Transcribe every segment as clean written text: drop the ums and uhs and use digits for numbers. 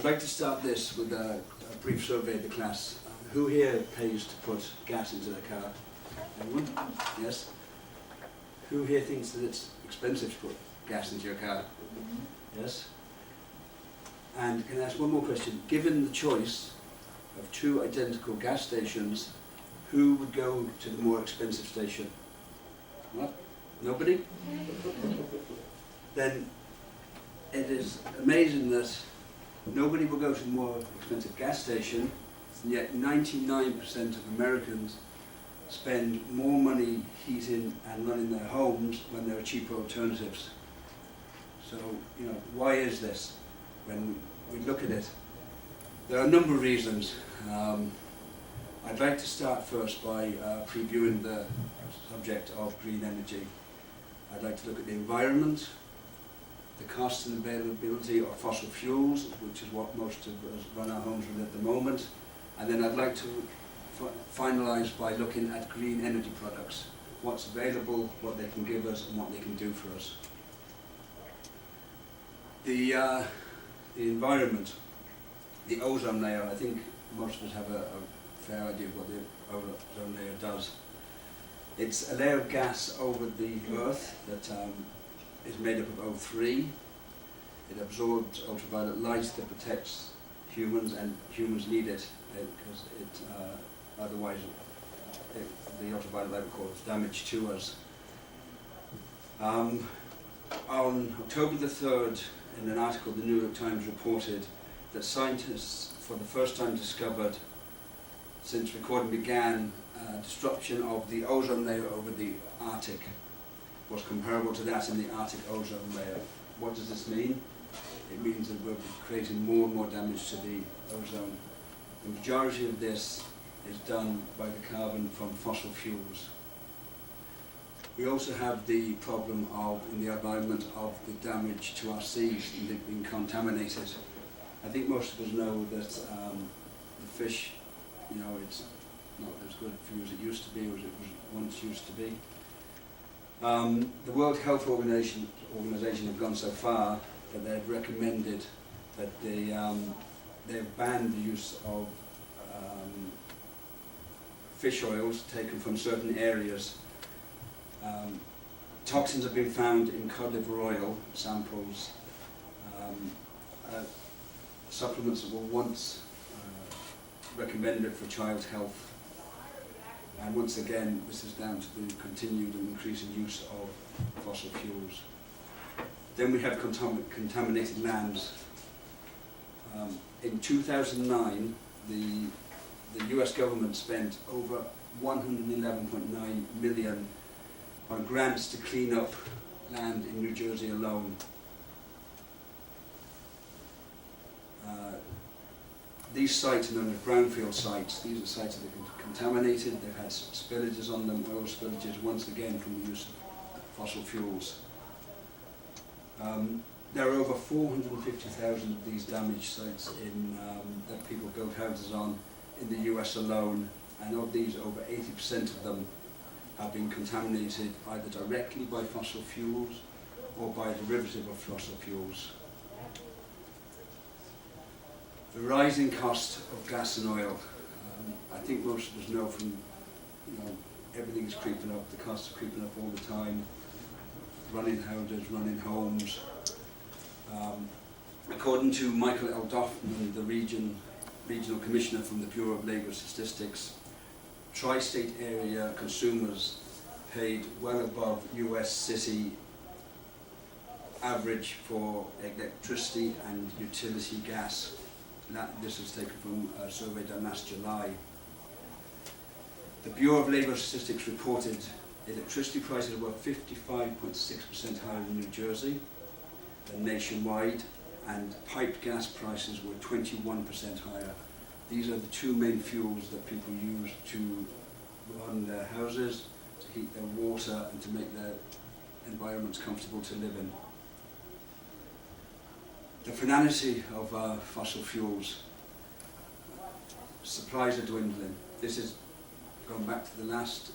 I'd like to start this with a brief survey of the class. Who here pays to put gas into their car? Anyone? Yes? Who here thinks that it's expensive to put gas into your car? Yes? And can I ask one more question? Given the choice of two identical gas stations, who would go to the more expensive station? What? Nobody? Then it is amazing that nobody will go to the more expensive gas station, and yet 99% of Americans spend more money heating and running their homes when there are cheaper alternatives. So, you know, why is this? When we look at it, there are a number of reasons. I'd like to start first by previewing the subject of green energy. I'd like to look at the environment, the cost and availability of fossil fuels, which is what most of us run our homes with at the moment, and then I'd like to finalise by looking at green energy products, what's available, what they can give us and what they can do for us. The environment, the ozone layer, I think most of us have a fair idea of what the ozone layer does. It's a layer of gas over the Earth that is made up of O3. It absorbs ultraviolet light that protects humans, and humans need it because otherwise the ultraviolet light will cause damage to us. On October the 3rd, in an article, the New York Times reported that scientists for the first time discovered, since recording began, disruption of the ozone layer over the Arctic was comparable to that in the Arctic ozone layer. What does this mean? It means that we're creating more and more damage to the ozone. The majority of this is done by the carbon from fossil fuels. We also have the problem of, in the environment, of the damage to our seas and it being contaminated. I think most of us know that the fish, you know, it's not as good for you as it used to be, or as it was once used to be. The World Health Organization have gone so far that they've recommended that they've banned the use of fish oils taken from certain areas. Toxins have been found in cod liver oil samples. Supplements that were once recommended for child health. And once again, this is down to the continued and increasing use of fossil fuels. Then we have contaminated lands. In 2009, the US government spent over 111.9 million on grants to clean up land in New Jersey alone. These sites are known as brownfield sites. These are sites that are contaminated. They've had spillages on them, oil spillages, once again from the use of fossil fuels. There are over 450,000 of these damaged sites that people build houses on in the US alone, and of these, over 80% of them have been contaminated either directly by fossil fuels or by a derivative of fossil fuels. The rising cost of gas and oil. I think most of us know from, you know, everything's creeping up, the costs are creeping up all the time. Running houses, running homes. According to Michael L. Doffman, the regional commissioner from the Bureau of Labor Statistics, tri-state area consumers paid well above US city average for electricity and utility gas. This is taken from a survey done last July. The Bureau of Labor Statistics reported electricity prices were 55.6% higher in New Jersey than nationwide, and piped gas prices were 21% higher. These are the two main fuels that people use to run their houses, to heat their water, and to make their environments comfortable to live in. The finality of fossil fuels. Supplies are dwindling. This is going back to the last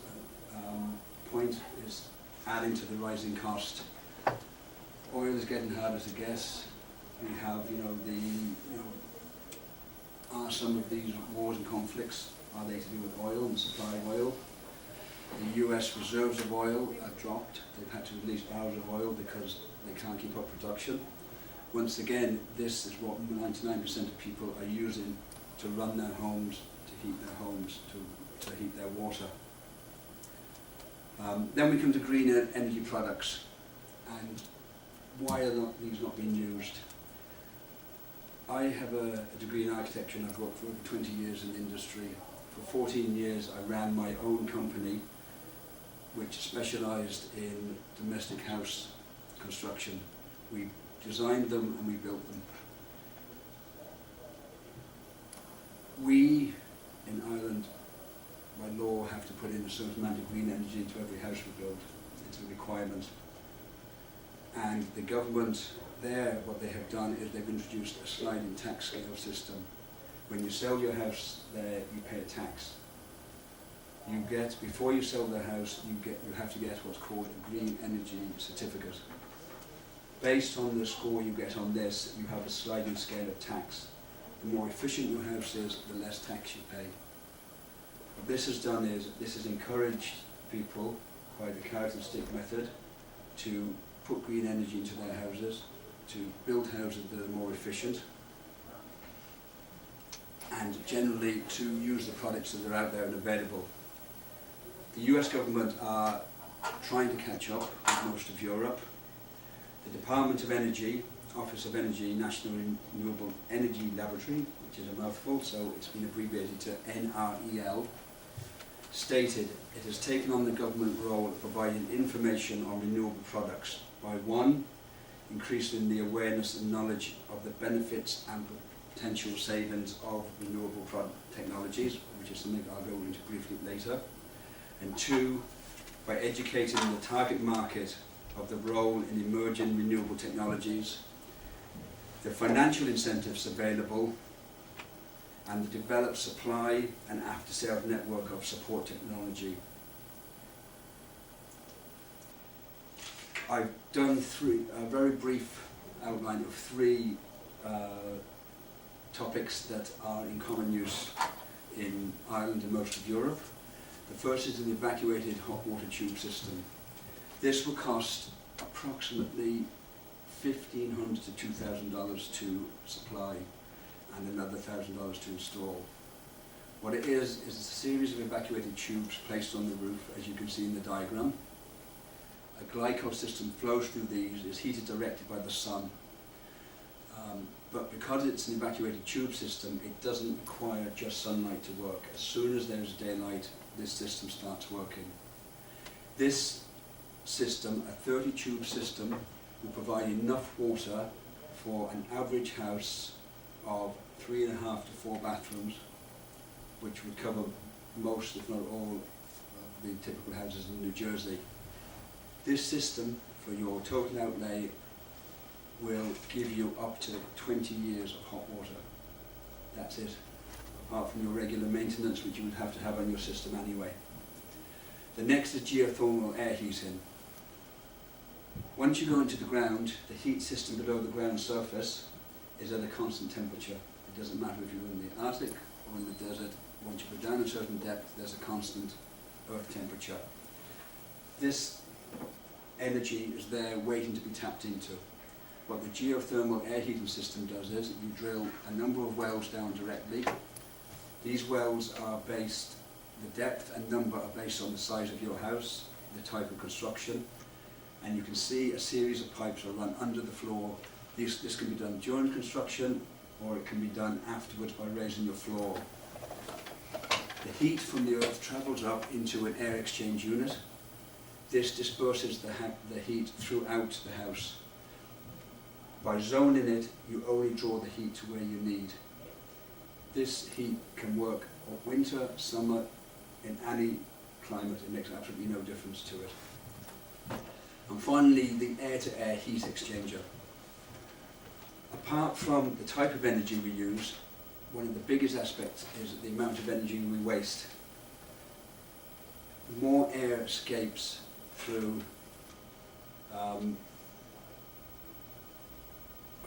point, is adding to the rising cost. Oil is getting harder to get. We have, the are some of these wars and conflicts, are they to do with oil and supply of oil? The US reserves of oil are dropped. They've had to release barrels of oil because they can't keep up production. Once again, this is what 99% of people are using to run their homes, to heat their homes, to heat their water. Then we come to green energy products, and why are these not being used? I have a degree in architecture, and I've worked for over 20 years in the industry. For 14 years I ran my own company which specialised in domestic house construction. We designed them and we built them. We in Ireland by law have to put in a certain amount of green energy into every house we build. It's a requirement. And the government there, what they have done is they've introduced a sliding tax scale system. When you sell your house there, you pay a tax. You get, before you sell the house, you have to get what's called a green energy certificate. Based on the score you get on this, you have a sliding scale of tax. The more efficient your house is, the less tax you pay. What this has done is, this has encouraged people by the carrot and stick method to put green energy into their houses, to build houses that are more efficient, and generally to use the products that are out there and available. The US government are trying to catch up with most of Europe. The Department of Energy, Office of Energy, National Renewable Energy Laboratory, which is a mouthful, so it's been abbreviated to NREL, stated it has taken on the government role of providing information on renewable products by one, increasing the awareness and knowledge of the benefits and potential savings of renewable product technologies, which is something I'll go into briefly later, and two, by educating the target market of the role in emerging renewable technologies, the financial incentives available, and the developed supply and after-sales network of support technology. I've done a very brief outline of three topics that are in common use in Ireland and most of Europe. The first is an evacuated hot water tube system. This will cost approximately $1,500 to $2,000 to supply and another $1,000 to install. What it is a series of evacuated tubes placed on the roof, as you can see in the diagram. A glycol system flows through these, is heated directly by the sun. But because it's an evacuated tube system, it doesn't require just sunlight to work. As soon as there's daylight, this system starts working. This system, a 30 tube system, will provide enough water for an average house of 3.5 to 4 bathrooms, which would cover most, if not all, of the typical houses in New Jersey. This system, for your total outlay, will give you up to 20 years of hot water. That's it, apart from your regular maintenance, which you would have to have on your system anyway. The next is geothermal air heating. Once you go into the ground, the heat system below the ground surface is at a constant temperature. It doesn't matter if you're in the Arctic or in the desert. Once you go down a certain depth, there's a constant earth temperature. This energy is there waiting to be tapped into. What the geothermal air heating system does is you drill a number of wells down directly. These wells are based, the depth and number are based on the size of your house, the type of construction, and you can see a series of pipes are run under the floor. This can be done during construction, or it can be done afterwards by raising your floor. The heat from the earth travels up into an air exchange unit. This disperses the heat throughout the house. By zoning it, you only draw the heat to where you need. This heat can work winter, summer, in any climate. It makes absolutely no difference to it. And finally, the air-to-air heat exchanger. Apart from the type of energy we use, one of the biggest aspects is the amount of energy we waste. More air escapes through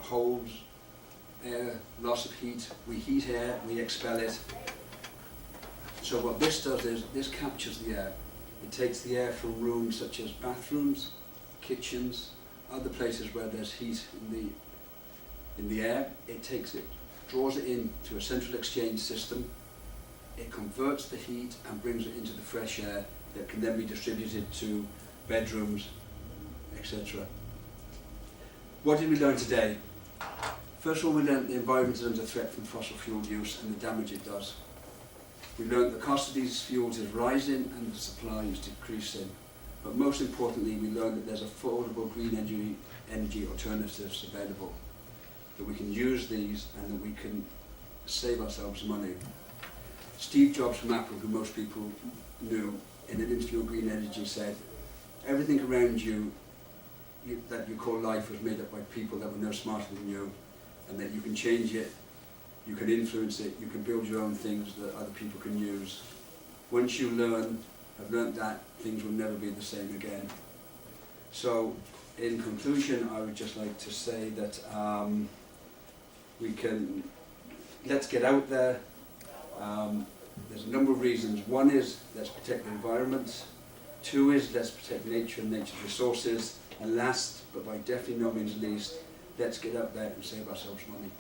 holes air, loss of heat. We heat air, we expel it. So what this does is, this captures the air. It takes the air from rooms such as bathrooms, kitchens, other places where there's heat in the air. It takes it, draws it into a central exchange system. It converts the heat and brings it into the fresh air that can then be distributed to bedrooms, etc. What did we learn today? First of all, we learned the environment is under threat from fossil fuel use and the damage it does. We learned the cost of these fuels is rising and the supply is decreasing. But most importantly, we learned that there's affordable green energy alternatives available, that we can use these and that we can save ourselves money. Steve Jobs from Apple, who most people knew, in an interview on green energy said, everything around you that you call life was made up by people that were no smarter than you, and that you can change it, you can influence it, you can build your own things that other people can use. Once you have learned that, things will never be the same again. So, in conclusion, I would just like to say that let's get out there. There's a number of reasons. One is, let's protect the environment. Two is, let's protect nature and nature's resources. And last, but by definitely no means least, let's get out there and save ourselves money.